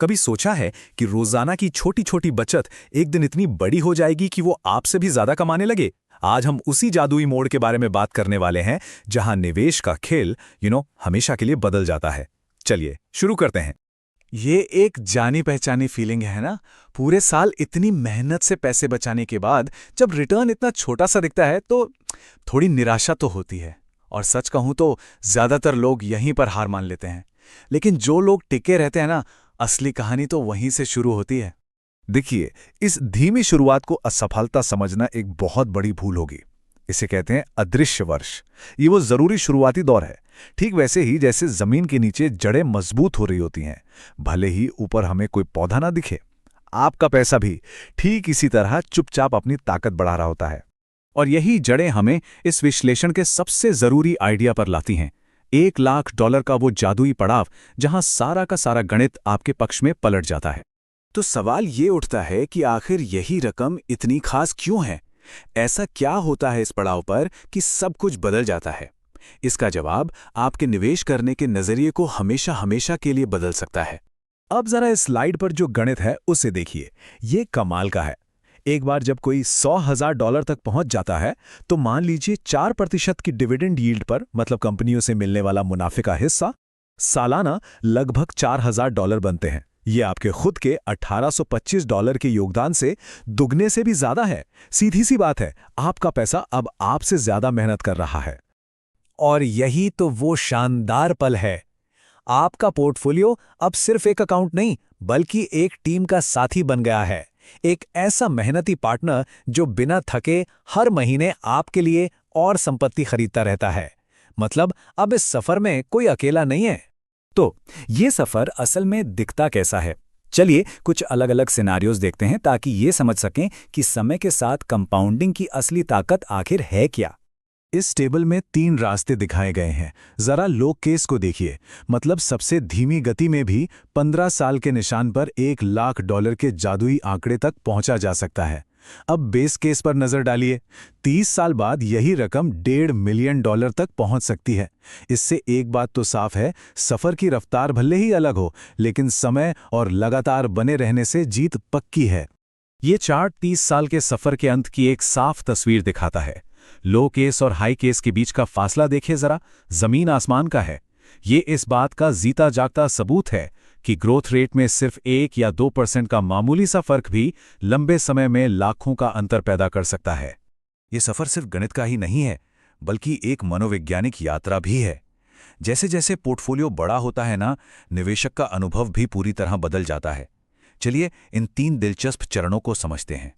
कभी सोचा है कि रोजाना की छोटी छोटी बचत एक दिन इतनी बड़ी हो जाएगी कि वो आपसे भी ज्यादा कमाने लगे? आज हम उसी जादुई मोड़ के बारे में बात करने वाले हैं जहां निवेश का खेल हमेशा के लिए बदल जाता है। चलिए शुरू करते हैं। ये एक जानी पहचानी फीलिंग है ना। पूरे साल इतनी मेहनत से पैसे बचाने के बाद जब रिटर्न इतना छोटा सा दिखता है तो थोड़ी निराशा तो होती है। और सच कहूं तो ज्यादातर लोग यहीं पर हार मान लेते हैं। लेकिन जो लोग टिके रहते हैं ना, असली कहानी तो वहीं से शुरू होती है। देखिए, इस धीमी शुरुआत को असफलता समझना एक बहुत बड़ी भूल होगी। इसे कहते हैं अदृश्य वर्ष। ये वो जरूरी शुरुआती दौर है, ठीक वैसे ही जैसे जमीन के नीचे जड़ें मजबूत हो रही होती हैं, भले ही ऊपर हमें कोई पौधा ना दिखे। आपका पैसा भी ठीक इसी तरह चुपचाप अपनी ताकत बढ़ा रहा होता है। और यही जड़ें हमें इस विश्लेषण के सबसे जरूरी आइडिया पर लाती हैं। $1,00,000 का वो जादुई पड़ाव जहां सारा का सारा गणित आपके पक्ष में पलट जाता है। तो सवाल ये उठता है कि आखिर यही रकम इतनी खास क्यों है? ऐसा क्या होता है इस पड़ाव पर कि सब कुछ बदल जाता है? इसका जवाब आपके निवेश करने के नजरिए को हमेशा हमेशा के लिए बदल सकता है। अब जरा इस स्लाइड पर जो गणित है उसे देखिए। ये कमाल का है। एक बार जब कोई $100,000 तक पहुंच जाता है तो मान लीजिए 4% की डिविडेंड यील्ड पर, मतलब कंपनियों से मिलने वाला मुनाफे का हिस्सा, सालाना लगभग $4,000 बनते हैं। ये आपके खुद के $1,825 के योगदान से दुगने से भी ज्यादा है। सीधी सी बात है, आपका पैसा अब आपसे ज्यादा मेहनत कर रहा है। और यही तो वो शानदार पल है। आपका पोर्टफोलियो अब सिर्फ एक अकाउंट नहीं, बल्कि एक टीम का साथी बन गया है। एक ऐसा मेहनती पार्टनर जो बिना थके हर महीने आपके लिए और संपत्ति खरीदता रहता है। मतलब अब इस सफर में कोई अकेला नहीं है। तो ये सफर असल में दिखता कैसा है? चलिए कुछ अलग अलग सिनेरियोज देखते हैं ताकि ये समझ सकें कि समय के साथ कंपाउंडिंग की असली ताकत आखिर है क्या। इस टेबल में 3 रास्ते दिखाए गए हैं। जरा लो केस को देखिए। मतलब सबसे धीमी गति में भी 15 साल के निशान पर $1,00,000 के जादुई आंकड़े तक पहुंचा जा सकता है। अब बेस केस पर नजर डालिए। 30 साल बाद यही रकम $1.5 मिलियन तक पहुंच सकती है। इससे एक बात तो साफ है, सफर की रफ्तार भले ही अलग हो, लेकिन समय और लगातार बने रहने से जीत पक्की है। ये चार्ट 30 साल के सफर के अंत की एक साफ तस्वीर दिखाता है। लो केस और हाई केस के बीच का फासला देखिए जरा, जमीन आसमान का है। ये इस बात का जीता जागता सबूत है कि ग्रोथ रेट में सिर्फ 1 या 2% का मामूली सा फर्क भी लंबे समय में लाखों का अंतर पैदा कर सकता है। ये सफर सिर्फ गणित का ही नहीं है, बल्कि एक मनोवैज्ञानिक यात्रा भी है। जैसे जैसे पोर्टफोलियो बड़ा होता है ना, निवेशक का अनुभव भी पूरी तरह बदल जाता है। चलिए इन 3 दिलचस्प चरणों को समझते हैं।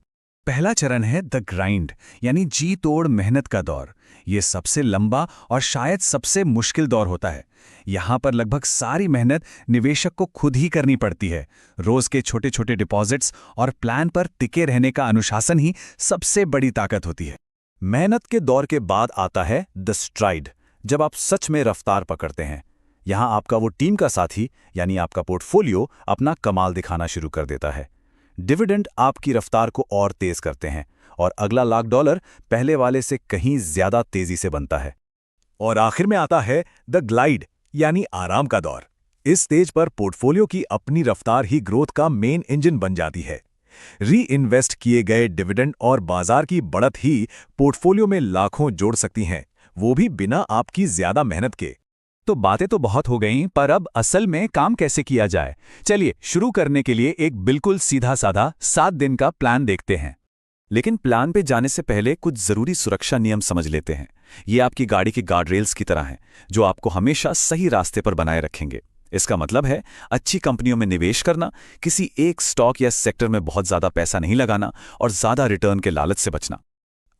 पहला चरण है द ग्राइंड, यानी जी तोड़ मेहनत का दौर। ये सबसे लंबा और शायद सबसे मुश्किल दौर होता है। यहाँ पर लगभग सारी मेहनत निवेशक को खुद ही करनी पड़ती है। रोज के छोटे छोटे डिपॉजिट्स और प्लान पर टिके रहने का अनुशासन ही सबसे बड़ी ताकत होती है। मेहनत के दौर के बाद आता है द स्ट्राइड, जब आप सच में रफ्तार पकड़ते हैं। यहाँ आपका वो टीम का साथी, यानी आपका पोर्टफोलियो, अपना कमाल दिखाना शुरू कर देता है। डिविडेंड आपकी रफ्तार को और तेज करते हैं और अगला $1,00,000 पहले वाले से कहीं ज्यादा तेजी से बनता है। और आखिर में आता है द ग्लाइड, यानी आराम का दौर। इस स्टेज पर पोर्टफोलियो की अपनी रफ्तार ही ग्रोथ का मेन इंजन बन जाती है। री इन्वेस्ट किए गए डिविडेंड और बाजार की बढ़त ही पोर्टफोलियो में लाखों जोड़ सकती हैं, वो भी बिना आपकी ज्यादा मेहनत के। तो बातें तो बहुत हो गईं, पर अब असल में काम कैसे किया जाए? चलिए शुरू करने के लिए एक बिल्कुल सीधा साधा 7 दिन का प्लान देखते हैं। लेकिन प्लान पे जाने से पहले कुछ जरूरी सुरक्षा नियम समझ लेते हैं। ये आपकी गाड़ी की गार्ड रेल्स की तरह हैं, जो आपको हमेशा सही रास्ते पर बनाए रखेंगे। इसका मतलब है अच्छी कंपनियों में निवेश करना, किसी एक स्टॉक या सेक्टर में बहुत ज्यादा पैसा नहीं लगाना और ज्यादा रिटर्न के लालच से बचना।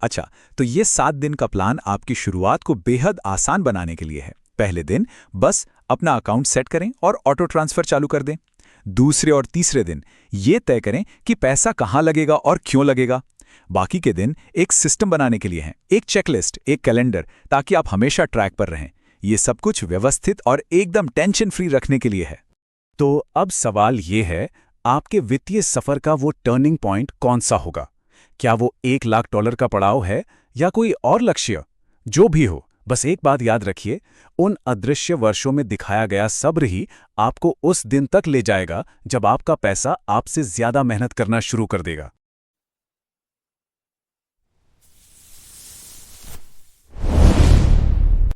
अच्छा, तो ये 7 दिन का प्लान आपकी शुरुआत को बेहद आसान बनाने के लिए है। पहले दिन बस अपना अकाउंट सेट करें और ऑटो ट्रांसफर चालू कर दें। दूसरे और तीसरे दिन ये तय करें कि पैसा कहां लगेगा और क्यों लगेगा। बाकी के दिन एक सिस्टम बनाने के लिए हैं, एक चेकलिस्ट, एक कैलेंडर, ताकि आप हमेशा ट्रैक पर रहें। ये सब कुछ व्यवस्थित और एकदम टेंशन फ्री रखने के लिए है। तो अब सवाल ये है, आपके वित्तीय सफर का वो टर्निंग पॉइंट कौन सा होगा? क्या वो $1,00,000 का पड़ाव है या कोई और लक्ष्य? जो भी हो, बस एक बात याद रखिए, उन अदृश्य वर्षों में दिखाया गया सब्र ही आपको उस दिन तक ले जाएगा जब आपका पैसा आपसे ज्यादा मेहनत करना शुरू कर देगा।